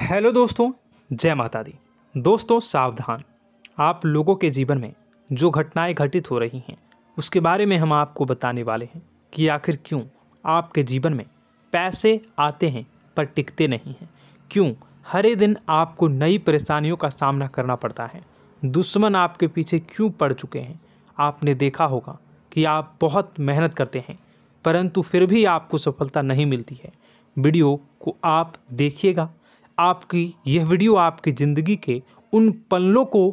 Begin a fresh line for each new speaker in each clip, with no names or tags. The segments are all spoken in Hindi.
हेलो दोस्तों, जय माता दी। दोस्तों सावधान, आप लोगों के जीवन में जो घटनाएं घटित हो रही हैं उसके बारे में हम आपको बताने वाले हैं कि आखिर क्यों आपके जीवन में पैसे आते हैं पर टिकते नहीं हैं। क्यों हर एक दिन आपको नई परेशानियों का सामना करना पड़ता है। दुश्मन आपके पीछे क्यों पड़ चुके हैं। आपने देखा होगा कि आप बहुत मेहनत करते हैं परंतु फिर भी आपको सफलता नहीं मिलती है। वीडियो को आप देखिएगा। आपकी यह वीडियो आपकी ज़िंदगी के उन पन्नों को,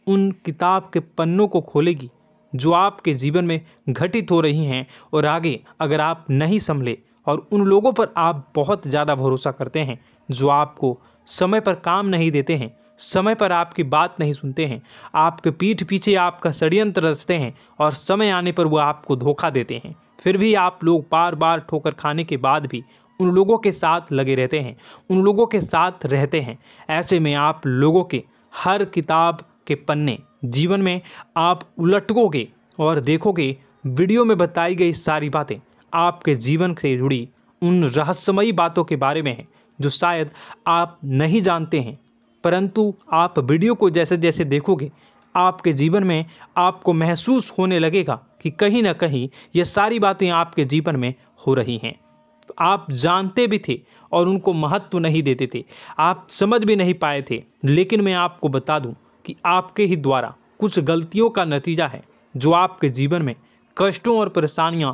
उन किताब के पन्नों को खोलेगी जो आपके जीवन में घटित हो रही हैं। और आगे अगर आप नहीं संभले और उन लोगों पर आप बहुत ज़्यादा भरोसा करते हैं जो आपको समय पर काम नहीं देते हैं, समय पर आपकी बात नहीं सुनते हैं, आपके पीठ पीछे आपका षड्यंत्र रचते हैं और समय आने पर वो आपको धोखा देते हैं, फिर भी आप लोग बार बार ठोकर खाने के बाद भी उन लोगों के साथ लगे रहते हैं, उन लोगों के साथ रहते हैं। ऐसे में आप लोगों के हर किताब के पन्ने जीवन में आप उलटोगे और देखोगे वीडियो में बताई गई सारी बातें आपके जीवन से जुड़ी उन रहस्यमयी बातों के बारे में हैं जो शायद आप नहीं जानते हैं। परंतु आप वीडियो को जैसे जैसे देखोगे आपके जीवन में आपको महसूस होने लगेगा कि कहीं ना कहीं ये सारी बातें आपके जीवन में हो रही हैं। आप जानते भी थे और उनको महत्व नहीं देते थे, आप समझ भी नहीं पाए थे। लेकिन मैं आपको बता दूं कि आपके ही द्वारा कुछ गलतियों का नतीजा है जो आपके जीवन में कष्टों और परेशानियां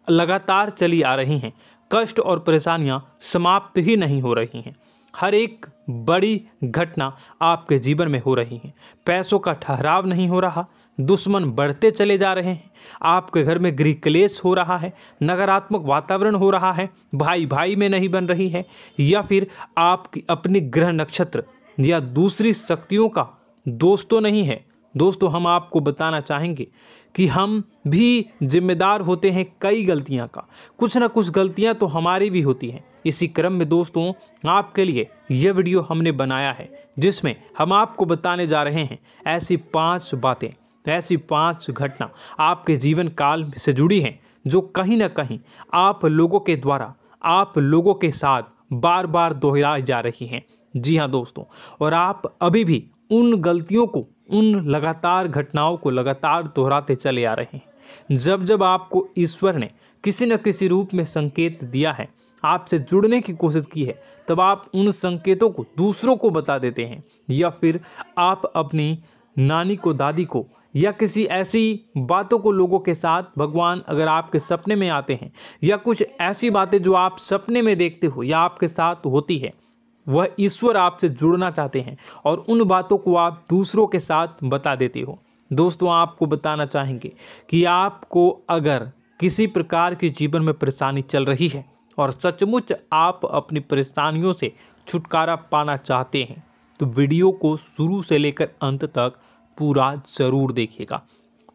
लगातार चली आ रही हैं। कष्ट और परेशानियां समाप्त ही नहीं हो रही हैं। हर एक बड़ी घटना आपके जीवन में हो रही है। पैसों का ठहराव नहीं हो रहा, दुश्मन बढ़ते चले जा रहे हैं, आपके घर में गृह क्लेश हो रहा है, नकारात्मक वातावरण हो रहा है, भाई भाई में नहीं बन रही है, या फिर आपकी अपनी ग्रह नक्षत्र या दूसरी शक्तियों का दोस्तों नहीं है। दोस्तों हम आपको बताना चाहेंगे कि हम भी जिम्मेदार होते हैं कई गलतियां का। कुछ ना कुछ गलतियां तो हमारी भी होती हैं। इसी क्रम में दोस्तों आपके लिए यह वीडियो हमने बनाया है जिसमें हम आपको बताने जा रहे हैं ऐसी 5 बातें, ऐसी 5 घटना आपके जीवन काल से जुड़ी हैं जो कहीं ना कहीं आप लोगों के द्वारा आप लोगों के साथ बार बार दोहराई जा रही हैं। जी हाँ दोस्तों, और आप अभी भी उन गलतियों को, उन लगातार घटनाओं को लगातार दोहराते चले आ रहे हैं। जब जब आपको ईश्वर ने किसी न किसी रूप में संकेत दिया है, आपसे जुड़ने की कोशिश की है, तब आप उन संकेतों को दूसरों को बता देते हैं, या फिर आप अपनी नानी को, दादी को, या किसी ऐसी बातों को लोगों के साथ, भगवान अगर आपके सपने में आते हैं या कुछ ऐसी बातें जो आप सपने में देखते हो या आपके साथ होती है, वह ईश्वर आपसे जुड़ना चाहते हैं और उन बातों को आप दूसरों के साथ बता देते हो। दोस्तों आपको बताना चाहेंगे कि आपको अगर किसी प्रकार की जीवन में परेशानी चल रही है और सचमुच आप अपनी परेशानियों से छुटकारा पाना चाहते हैं तो वीडियो को शुरू से लेकर अंत तक पूरा ज़रूर देखिएगा।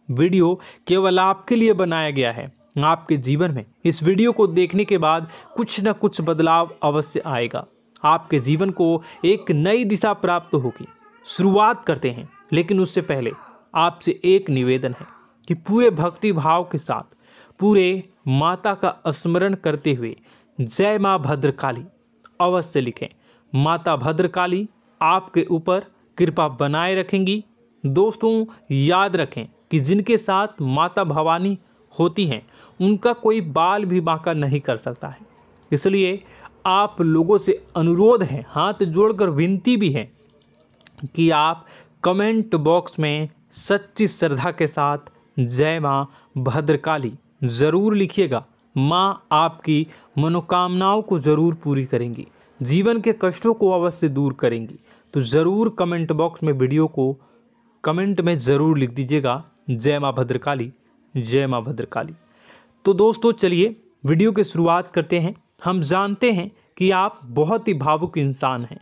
वीडियो केवल आपके लिए बनाया गया है। आपके जीवन में इस वीडियो को देखने के बाद कुछ न कुछ बदलाव अवश्य आएगा। आपके जीवन को एक नई दिशा प्राप्त होगी। शुरुआत करते हैं, लेकिन उससे पहले आपसे एक निवेदन है कि पूरे भक्ति भाव के साथ पूरे माता का स्मरण करते हुए जय माँ भद्रकाली अवश्य लिखें। माता भद्रकाली आपके ऊपर कृपा बनाए रखेंगी। दोस्तों याद रखें कि जिनके साथ माता भवानी होती हैं उनका कोई बाल भी बांका नहीं कर सकता है। इसलिए आप लोगों से अनुरोध है, हाथ जोड़कर विनती भी है कि आप कमेंट बॉक्स में सच्ची श्रद्धा के साथ जय माँ भद्रकाली ज़रूर लिखिएगा। माँ आपकी मनोकामनाओं को ज़रूर पूरी करेंगी, जीवन के कष्टों को अवश्य दूर करेंगी। तो ज़रूर कमेंट बॉक्स में वीडियो को कमेंट में ज़रूर लिख दीजिएगा जय माँ भद्रकाली, जय माँ भद्रकाली। तो दोस्तों चलिए वीडियो की शुरुआत करते हैं। हम जानते हैं कि आप बहुत ही भावुक इंसान हैं।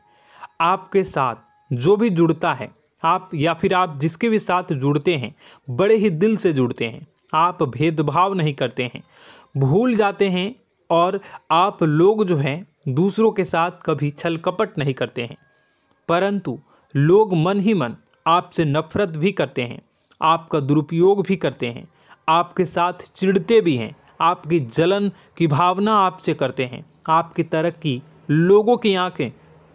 आपके साथ जो भी जुड़ता है, आप या फिर आप जिसके भी साथ जुड़ते हैं बड़े ही दिल से जुड़ते हैं। आप भेदभाव नहीं करते हैं, भूल जाते हैं, और आप लोग जो हैं दूसरों के साथ कभी छल कपट नहीं करते हैं। परंतु लोग मन ही मन आपसे नफरत भी करते हैं, आपका दुरुपयोग भी करते हैं, आपके साथ चिढ़ते भी हैं, आपकी जलन की भावना आपसे करते हैं। आपकी तरक्की लोगों की आंखें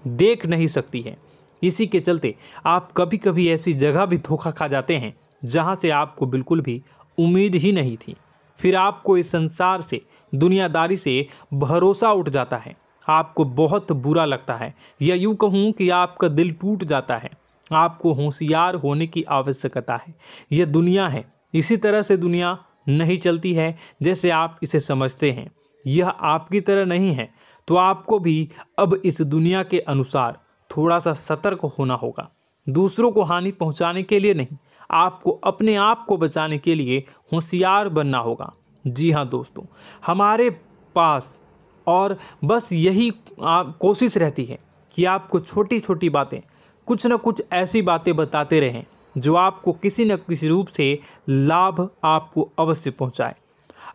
देख नहीं सकती है। इसी के चलते आप कभी कभी ऐसी जगह भी धोखा खा जाते हैं जहां से आपको बिल्कुल भी उम्मीद ही नहीं थी। फिर आपको इस संसार से, दुनियादारी से भरोसा उठ जाता है। आपको बहुत बुरा लगता है, या यूँ कहूँ कि आपका दिल टूट जाता है। आपको होशियार होने की आवश्यकता है। यह दुनिया है, इसी तरह से दुनिया नहीं चलती है जैसे आप इसे समझते हैं। यह आपकी तरह नहीं है, तो आपको भी अब इस दुनिया के अनुसार थोड़ा सा सतर्क होना होगा। दूसरों को हानि पहुंचाने के लिए नहीं, आपको अपने आप को बचाने के लिए होशियार बनना होगा। जी हाँ दोस्तों, हमारे पास और बस यही कोशिश रहती है कि आपको छोटी छोटी बातें, कुछ न कुछ ऐसी बातें बताते रहें जो आपको किसी न किसी रूप से लाभ आपको अवश्य पहुंचाए,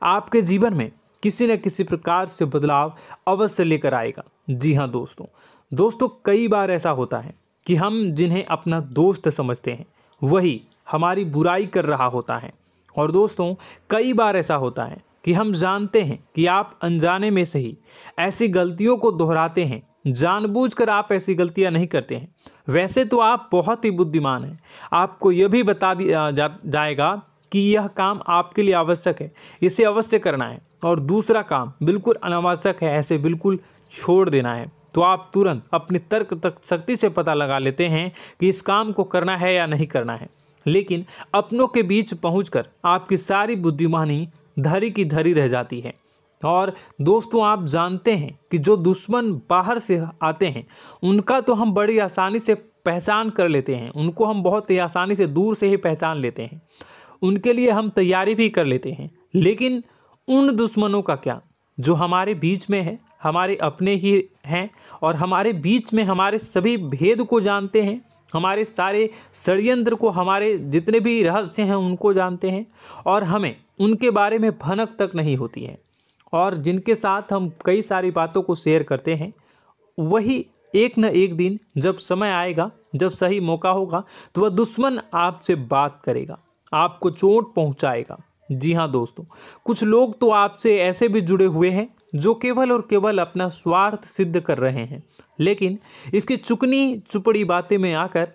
आपके जीवन में किसी न किसी प्रकार से बदलाव अवश्य लेकर आएगा। जी हाँ दोस्तों, कई बार ऐसा होता है कि हम जिन्हें अपना दोस्त समझते हैं वही हमारी बुराई कर रहा होता है। और दोस्तों, कई बार ऐसा होता है कि हम जानते हैं कि आप अनजाने में से ही ऐसी गलतियों को दोहराते हैं। जानबूझकर आप ऐसी गलतियां नहीं करते हैं। वैसे तो आप बहुत ही बुद्धिमान हैं। आपको यह भी बता दिया जाएगा कि यह काम आपके लिए आवश्यक है, इसे अवश्य करना है, और दूसरा काम बिल्कुल अनावश्यक है, ऐसे बिल्कुल छोड़ देना है। तो आप तुरंत अपनी तर्क शक्ति से पता लगा लेते हैं कि इस काम को करना है या नहीं करना है। लेकिन अपनों के बीच पहुंचकर आपकी सारी बुद्धिमानी धरी की धरी रह जाती है। और दोस्तों, आप जानते हैं कि जो दुश्मन बाहर से आते हैं उनका तो हम बड़ी आसानी से पहचान कर लेते हैं, उनको हम बहुत ही आसानी से दूर से ही पहचान लेते हैं, उनके लिए हम तैयारी भी कर लेते हैं। लेकिन उन दुश्मनों का क्या जो हमारे बीच में है, हमारे अपने ही हैं, और हमारे बीच में हमारे सभी भेद को जानते हैं, हमारे सारे षड्यंत्र को, हमारे जितने भी रहस्य हैं उनको जानते हैं, और हमें उनके बारे में भनक तक नहीं होती है, और जिनके साथ हम कई सारी बातों को शेयर करते हैं, वही एक न एक दिन जब समय आएगा, जब सही मौका होगा, तो वह दुश्मन आपसे बात करेगा, आपको चोट पहुंचाएगा। जी हाँ दोस्तों, कुछ लोग तो आपसे ऐसे भी जुड़े हुए हैं जो केवल और केवल अपना स्वार्थ सिद्ध कर रहे हैं। लेकिन इसकी चुकनी चुपड़ी बातें में आकर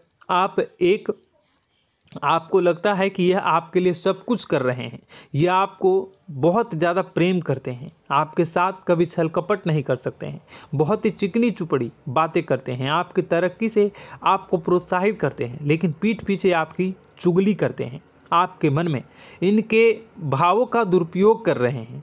आपको लगता है कि यह आपके लिए सब कुछ कर रहे हैं, यह आपको बहुत ज़्यादा प्रेम करते हैं, आपके साथ कभी छल कपट नहीं कर सकते हैं, बहुत ही चिकनी चुपड़ी बातें करते हैं, आपकी तरक्की से आपको प्रोत्साहित करते हैं, लेकिन पीठ पीछे आपकी चुगली करते हैं, आपके मन में इनके भावों का दुरुपयोग कर रहे हैं,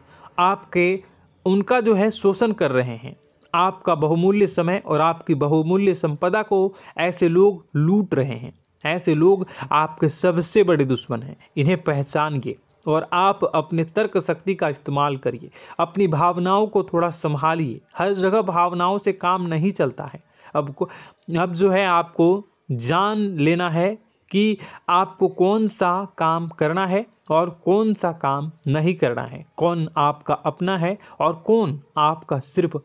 उनका जो है शोषण कर रहे हैं। आपका बहुमूल्य समय और आपकी बहुमूल्य संपदा को ऐसे लोग लूट रहे हैं। ऐसे लोग आपके सबसे बड़े दुश्मन हैं। इन्हें पहचानिए और आप अपने तर्क शक्ति का इस्तेमाल करिए। अपनी भावनाओं को थोड़ा संभालिए। हर जगह भावनाओं से काम नहीं चलता है। अब जो है आपको जान लेना है कि आपको कौन सा काम करना है और कौन सा काम नहीं करना है, कौन आपका अपना है और कौन आपका सिर्फ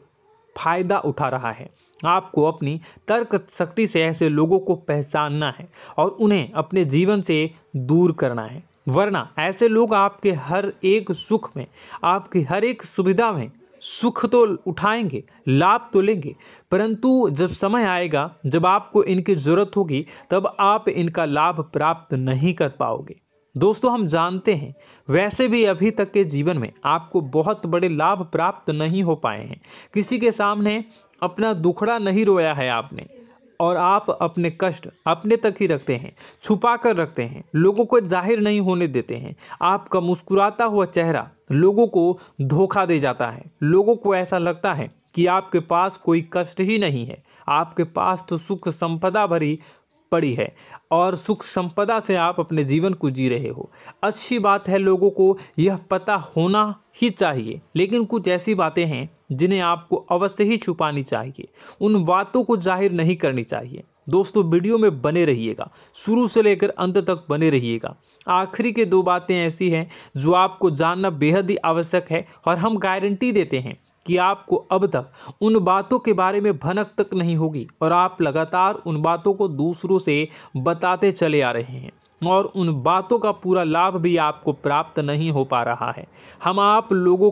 फायदा उठा रहा है। आपको अपनी तर्क शक्ति से ऐसे लोगों को पहचानना है और उन्हें अपने जीवन से दूर करना है, वरना ऐसे लोग आपके हर एक सुख में, आपकी हर एक सुविधा में सुख तो उठाएंगे, लाभ तो लेंगे, परंतु जब समय आएगा, जब आपको इनकी ज़रूरत होगी, तब आप इनका लाभ प्राप्त नहीं कर पाओगे। दोस्तों, हम जानते हैं वैसे भी अभी तक के जीवन में आपको बहुत बड़े लाभ प्राप्त नहीं हो पाए हैं। किसी के सामने अपना दुखड़ा नहीं रोया है आपने, और आप अपने कष्ट अपने तक ही रखते हैं, छुपा कर रखते हैं, लोगों को जाहिर नहीं होने देते हैं। आपका मुस्कुराता हुआ चेहरा लोगों को धोखा दे जाता है। लोगों को ऐसा लगता है कि आपके पास कोई कष्ट ही नहीं है, आपके पास तो सुख संपदा भरी पड़ी है और सुख संपदा से आप अपने जीवन को जी रहे हो। अच्छी बात है, लोगों को यह पता होना ही चाहिए, लेकिन कुछ ऐसी बातें हैं जिन्हें आपको अवश्य ही छुपानी चाहिए। उन बातों को जाहिर नहीं करनी चाहिए। दोस्तों, वीडियो में बने रहिएगा, शुरू से लेकर अंत तक बने रहिएगा। आखिरी के 2 बातें ऐसी हैं जो आपको जानना बेहद ही आवश्यक है, और हम गारंटी देते हैं कि आपको अब तक उन बातों के बारे में भनक तक नहीं होगी, और आप लगातार उन बातों को दूसरों से बताते चले आ रहे हैं, और उन बातों का पूरा लाभ भी आपको प्राप्त नहीं हो पा रहा है। हम आप लोगों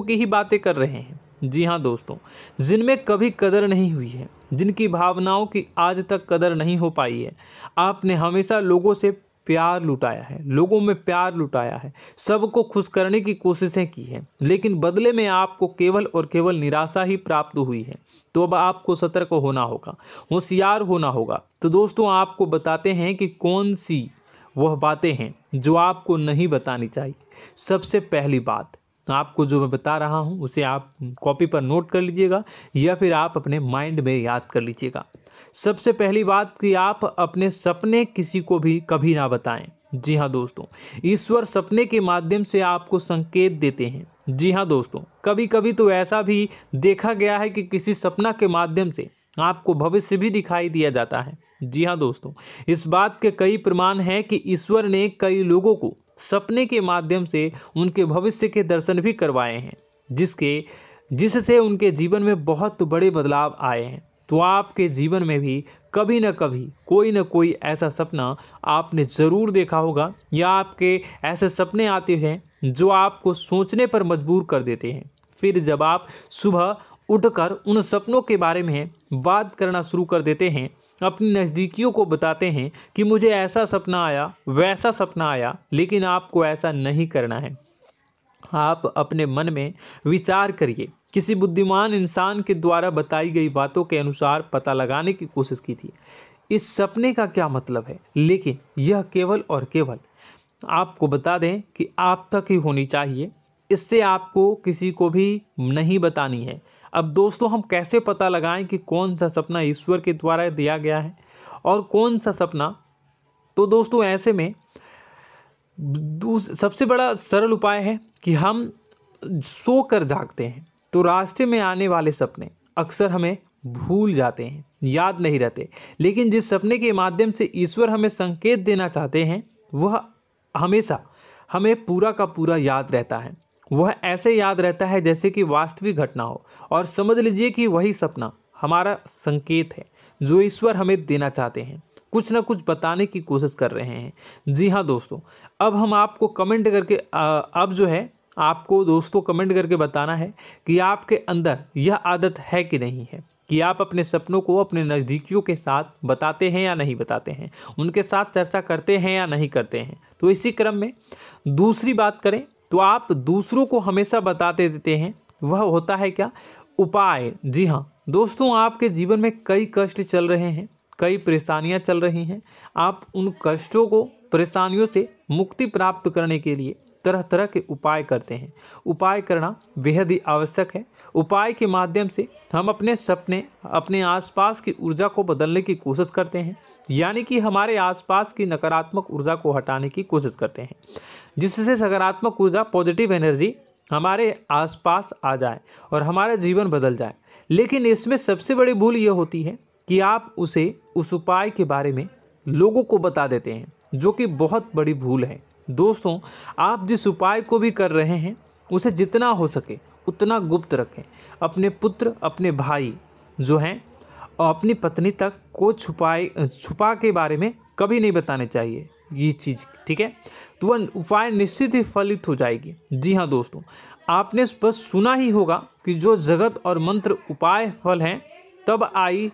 की ही बातें कर रहे हैं, जी हाँ दोस्तों, जिनमें कभी कदर नहीं हुई है, जिनकी भावनाओं की आज तक कदर नहीं हो पाई है। आपने हमेशा लोगों से प्यार लुटाया है, लोगों में प्यार लुटाया है, सबको खुश करने की कोशिशें की है, लेकिन बदले में आपको केवल और केवल निराशा ही प्राप्त हुई है। तो अब आपको सतर्क होना होगा, होशियार होना होगा। तो दोस्तों, आपको बताते हैं कि कौन सी वह बातें हैं जो आपको नहीं बतानी चाहिए। सबसे पहली बात आपको जो मैं बता रहा हूं उसे आप कॉपी पर नोट कर लीजिएगा या फिर आप अपने माइंड में याद कर लीजिएगा। सबसे पहली बात कि आप अपने सपने किसी को भी कभी ना बताएं। जी हाँ दोस्तों, ईश्वर सपने के माध्यम से आपको संकेत देते हैं। जी हाँ दोस्तों, कभी कभी तो ऐसा भी देखा गया है कि किसी सपना के माध्यम से आपको भविष्य भी दिखाई दिया जाता है। जी हाँ दोस्तों, इस बात के कई प्रमाण हैं कि ईश्वर ने कई लोगों को सपने के माध्यम से उनके भविष्य के दर्शन भी करवाए हैं, जिससे उनके जीवन में बहुत बड़े बदलाव आए हैं। तो आपके जीवन में भी कभी न कभी कोई न कोई ऐसा सपना आपने ज़रूर देखा होगा, या आपके ऐसे सपने आते हैं जो आपको सोचने पर मजबूर कर देते हैं। फिर जब आप सुबह उठकर उन सपनों के बारे में बात करना शुरू कर देते हैं, अपनी नज़दीकियों को बताते हैं कि मुझे ऐसा सपना आया, वैसा सपना आया, लेकिन आपको ऐसा नहीं करना है। आप अपने मन में विचार करिए। किसी बुद्धिमान इंसान के द्वारा बताई गई बातों के अनुसार पता लगाने की कोशिश की थी इस सपने का क्या मतलब है, लेकिन यह केवल और केवल आपको बता दें कि आप तक ही होनी चाहिए। इससे आपको किसी को भी नहीं बतानी है। अब दोस्तों, हम कैसे पता लगाएं कि कौन सा सपना ईश्वर के द्वारा दिया गया है और कौन सा सपना? तो दोस्तों, ऐसे में सबसे बड़ा सरल उपाय है कि हम सोकर जागते हैं तो रास्ते में आने वाले सपने अक्सर हमें भूल जाते हैं, याद नहीं रहते। लेकिन जिस सपने के माध्यम से ईश्वर हमें संकेत देना चाहते हैं वह हमेशा हमें पूरा का पूरा याद रहता है। वह ऐसे याद रहता है जैसे कि वास्तविक घटना हो, और समझ लीजिए कि वही सपना हमारा संकेत है जो ईश्वर हमें देना चाहते हैं, कुछ ना कुछ बताने की कोशिश कर रहे हैं। जी हाँ दोस्तों, अब हम आपको कमेंट करके अब जो है आपको दोस्तों कमेंट करके बताना है कि आपके अंदर यह आदत है कि नहीं है, कि आप अपने सपनों को अपने नज़दीकियों के साथ बताते हैं या नहीं बताते हैं, उनके साथ चर्चा करते हैं या नहीं करते हैं। तो इसी क्रम में दूसरी बात करें तो आप दूसरों को हमेशा बताते देते हैं, वह होता है क्या? उपाय। जी हाँ दोस्तों, आपके जीवन में कई कष्ट चल रहे हैं, कई परेशानियां चल रही हैं। आप उन कष्टों को, परेशानियों से मुक्ति प्राप्त करने के लिए तरह तरह के उपाय करते हैं। उपाय करना बेहद ही आवश्यक है। उपाय के माध्यम से हम अपने सपने, अपने आसपास की ऊर्जा को बदलने की कोशिश करते हैं, यानी कि हमारे आसपास की नकारात्मक ऊर्जा को हटाने की कोशिश करते हैं, जिससे सकारात्मक ऊर्जा, पॉजिटिव एनर्जी हमारे आसपास आ जाए और हमारा जीवन बदल जाए। लेकिन इसमें सबसे बड़ी भूल यह होती है कि आप उस उपाय के बारे में लोगों को बता देते हैं, जो कि बहुत बड़ी भूल है। दोस्तों, आप जिस उपाय को भी कर रहे हैं उसे जितना हो सके उतना गुप्त रखें। अपने पुत्र, अपने भाई जो हैं और अपनी पत्नी तक को छुपा के बारे में कभी नहीं बताने चाहिए ये चीज़, ठीक है? तो वह उपाय निश्चित ही फलित हो जाएगी। जी हाँ दोस्तों, आपने बस सुना ही होगा कि जो जगत और मंत्र उपाय फल हैं तब आई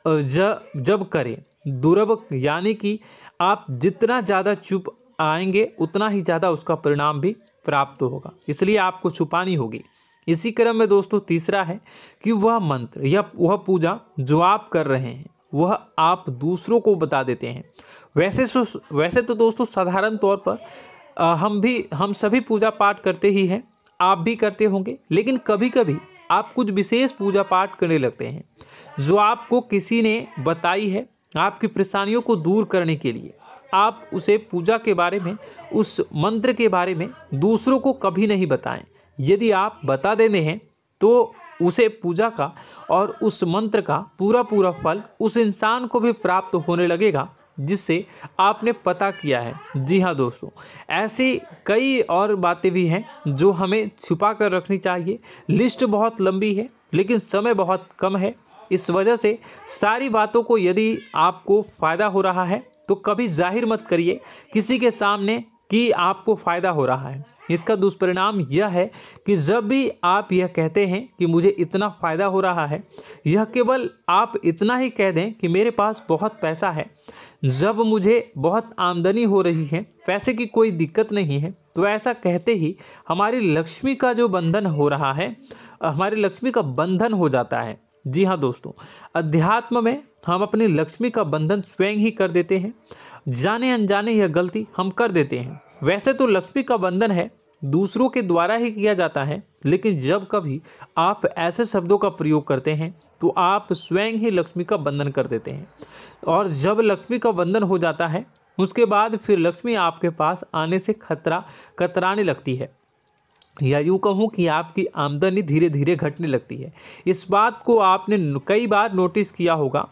जब करें दुर्लभ, यानी कि आप जितना ज़्यादा चुप आएंगे उतना ही ज़्यादा उसका परिणाम भी प्राप्त होगा, इसलिए आपको छुपानी होगी। इसी क्रम में दोस्तों तीसरा है कि वह मंत्र या वह पूजा जो आप कर रहे हैं वह आप दूसरों को बता देते हैं। वैसे तो दोस्तों साधारण तौर पर हम सभी पूजा पाठ करते ही हैं, आप भी करते होंगे, लेकिन कभी कभी आप कुछ विशेष पूजा पाठ करने लगते हैं जो आपको किसी ने बताई है आपकी परेशानियों को दूर करने के लिए। आप उसे पूजा के बारे में, उस मंत्र के बारे में दूसरों को कभी नहीं बताएं। यदि आप बता देते हैं तो उसे पूजा का और उस मंत्र का पूरा पूरा फल उस इंसान को भी प्राप्त होने लगेगा जिससे आपने पता किया है। जी हाँ दोस्तों, ऐसी कई और बातें भी हैं जो हमें छुपा कर रखनी चाहिए। लिस्ट बहुत लंबी है लेकिन समय बहुत कम है, इस वजह से सारी बातों को यदि आपको फ़ायदा हो रहा है तो कभी जाहिर मत करिए किसी के सामने कि आपको फ़ायदा हो रहा है। इसका दुष्परिणाम यह है कि जब भी आप यह कहते हैं कि मुझे इतना फ़ायदा हो रहा है, यह केवल आप इतना ही कह दें कि मेरे पास बहुत पैसा है, जब मुझे बहुत आमदनी हो रही है, पैसे की कोई दिक्कत नहीं है, तो ऐसा कहते ही हमारी लक्ष्मी का जो बंधन हो रहा है, हमारी लक्ष्मी का बंधन हो जाता है। जी हाँ दोस्तों, अध्यात्म में हम अपनी लक्ष्मी का बंधन स्वयं ही कर देते हैं। जाने अनजाने यह गलती हम कर देते हैं। वैसे तो लक्ष्मी का बंधन है दूसरों के द्वारा ही किया जाता है, लेकिन जब कभी आप ऐसे शब्दों का प्रयोग करते हैं तो आप स्वयं ही लक्ष्मी का बंधन कर देते हैं। और जब लक्ष्मी का बंधन हो जाता है, उसके बाद फिर लक्ष्मी आपके पास आने से कतराने लगती है, या यूँ कहूँ कि आपकी आमदनी धीरे धीरे घटने लगती है। इस बात को आपने कई बार नोटिस किया होगा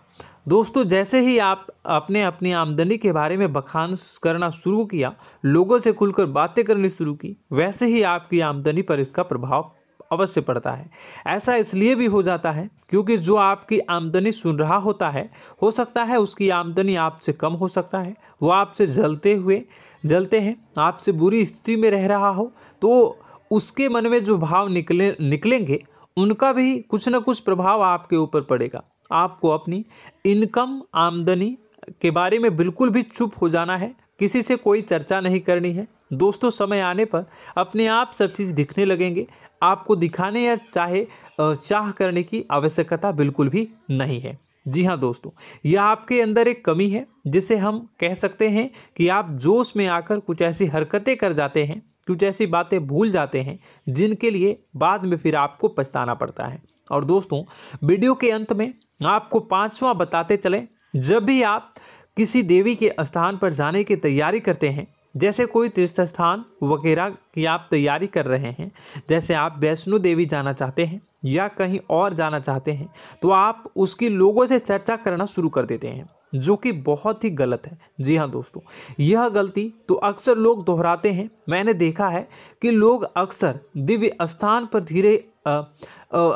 दोस्तों। जैसे ही आप अपने अपनी आमदनी के बारे में बखान करना शुरू किया, लोगों से खुलकर बातें करनी शुरू की, वैसे ही आपकी आमदनी पर इसका प्रभाव अवश्य पड़ता है। ऐसा इसलिए भी हो जाता है क्योंकि जो आपकी आमदनी सुन रहा होता है, हो सकता है उसकी आमदनी आपसे कम हो सकता है, वो आपसे जलते हैं, आपसे बुरी स्थिति में रह रहा हो, तो उसके मन में जो भाव निकलेंगे उनका भी कुछ न कुछ प्रभाव आपके ऊपर पड़ेगा। आपको अपनी इनकम आमदनी के बारे में बिल्कुल भी चुप हो जाना है, किसी से कोई चर्चा नहीं करनी है दोस्तों। समय आने पर अपने आप सब चीज़ दिखने लगेंगे। आपको दिखाने या चाह करने की आवश्यकता बिल्कुल भी नहीं है। जी हाँ दोस्तों, यह आपके अंदर एक कमी है, जिसे हम कह सकते हैं कि आप जोश में आकर कुछ ऐसी हरकतें कर जाते हैं, कुछ ऐसी बातें भूल जाते हैं जिनके लिए बाद में फिर आपको पछताना पड़ता है। और दोस्तों, वीडियो के अंत में आपको 5वां बताते चलें, जब भी आप किसी देवी के स्थान पर जाने की तैयारी करते हैं, जैसे कोई तीर्थ स्थान वगैरह की आप तैयारी कर रहे हैं, जैसे आप वैष्णो देवी जाना चाहते हैं या कहीं और जाना चाहते हैं, तो आप उसकी लोगों से चर्चा करना शुरू कर देते हैं, जो कि बहुत ही गलत है। जी हाँ दोस्तों, यह गलती तो अक्सर लोग दोहराते हैं। मैंने देखा है कि लोग अक्सर दिव्य स्थान पर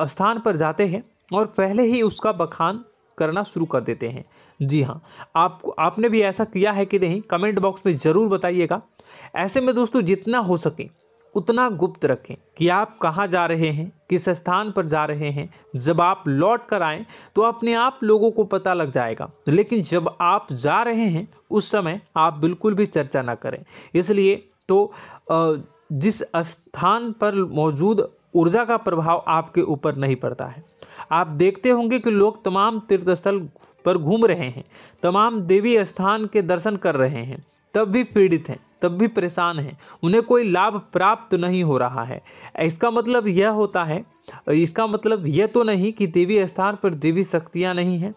स्थान पर जाते हैं और पहले ही उसका बखान करना शुरू कर देते हैं। जी हाँ, आपने भी ऐसा किया है कि नहीं, कमेंट बॉक्स में ज़रूर बताइएगा। ऐसे में दोस्तों, जितना हो सके उतना गुप्त रखें कि आप कहाँ जा रहे हैं, किस स्थान पर जा रहे हैं। जब आप लौट कर आएँ तो अपने आप लोगों को पता लग जाएगा, लेकिन जब आप जा रहे हैं उस समय आप बिल्कुल भी चर्चा ना करें। इसलिए तो जिस स्थान पर मौजूद ऊर्जा का प्रभाव आपके ऊपर नहीं पड़ता है। आप देखते होंगे कि लोग तमाम तीर्थ स्थल पर घूम रहे हैं, तमाम देवी स्थान के दर्शन कर रहे हैं, तब भी पीड़ित हैं, तब भी परेशान हैं, उन्हें कोई लाभ प्राप्त नहीं हो रहा है। इसका मतलब यह तो नहीं कि देवी स्थान पर देवी शक्तियाँ नहीं हैं,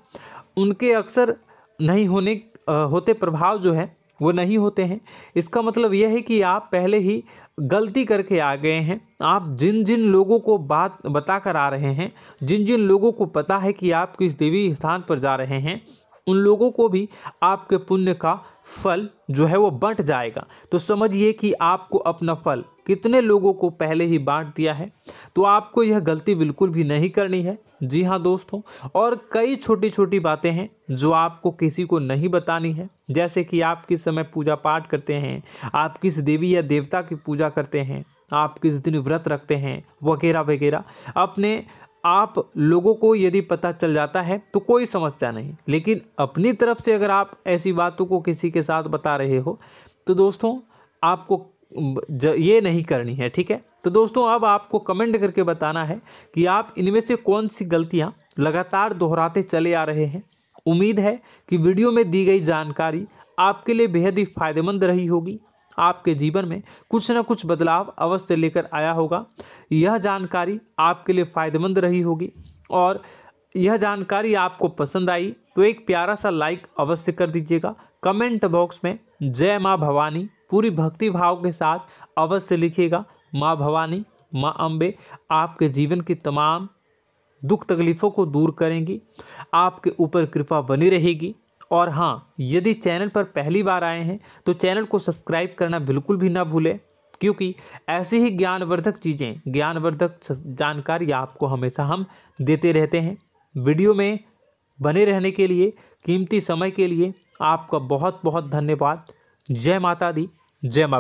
उनके अक्सर नहीं होते प्रभाव जो है वो नहीं होते हैं। इसका मतलब यह है कि आप पहले ही गलती करके आ गए हैं। आप जिन जिन लोगों को बात बता कर आ रहे हैं, जिन जिन लोगों को पता है कि आप किस देवी स्थान पर जा रहे हैं, उन लोगों को भी आपके पुण्य का फल जो है वो बंट जाएगा। तो समझिए कि आपको अपना फल कितने लोगों को पहले ही बांट दिया है। तो आपको यह गलती बिल्कुल भी नहीं करनी है। जी हाँ दोस्तों, और कई छोटी छोटी बातें हैं जो आपको किसी को नहीं बतानी है, जैसे कि आप किस समय पूजा पाठ करते हैं, आप किस देवी या देवता की पूजा करते हैं, आप किस दिन व्रत रखते हैं, वगैरह वगैरह। अपने आप लोगों को यदि पता चल जाता है तो कोई समस्या नहीं, लेकिन अपनी तरफ से अगर आप ऐसी बातों को किसी के साथ बता रहे हो तो दोस्तों आपको ये नहीं करनी है, ठीक है। तो दोस्तों, अब आपको कमेंट करके बताना है कि आप इनमें से कौन सी गलतियां लगातार दोहराते चले आ रहे हैं। उम्मीद है कि वीडियो में दी गई जानकारी आपके लिए बेहद ही फायदेमंद रही होगी, आपके जीवन में कुछ न कुछ बदलाव अवश्य लेकर आया होगा। यह जानकारी आपके लिए फ़ायदेमंद रही होगी और यह जानकारी आपको पसंद आई तो एक प्यारा सा लाइक अवश्य कर दीजिएगा। कमेंट बॉक्स में जय माँ भवानी पूरी भक्ति भाव के साथ अवश्य लिखिएगा। माँ भवानी, माँ अम्बे आपके जीवन की तमाम दुख तकलीफ़ों को दूर करेंगी, आपके ऊपर कृपा बनी रहेगी। और हाँ, यदि चैनल पर पहली बार आए हैं तो चैनल को सब्सक्राइब करना बिल्कुल भी ना भूलें, क्योंकि ऐसी ही ज्ञानवर्धक चीज़ें, ज्ञानवर्धक जानकारी आपको हमेशा हम देते रहते हैं। वीडियो में बने रहने के लिए, कीमती समय के लिए आपका बहुत बहुत धन्यवाद। जय माता दी, जय माँ।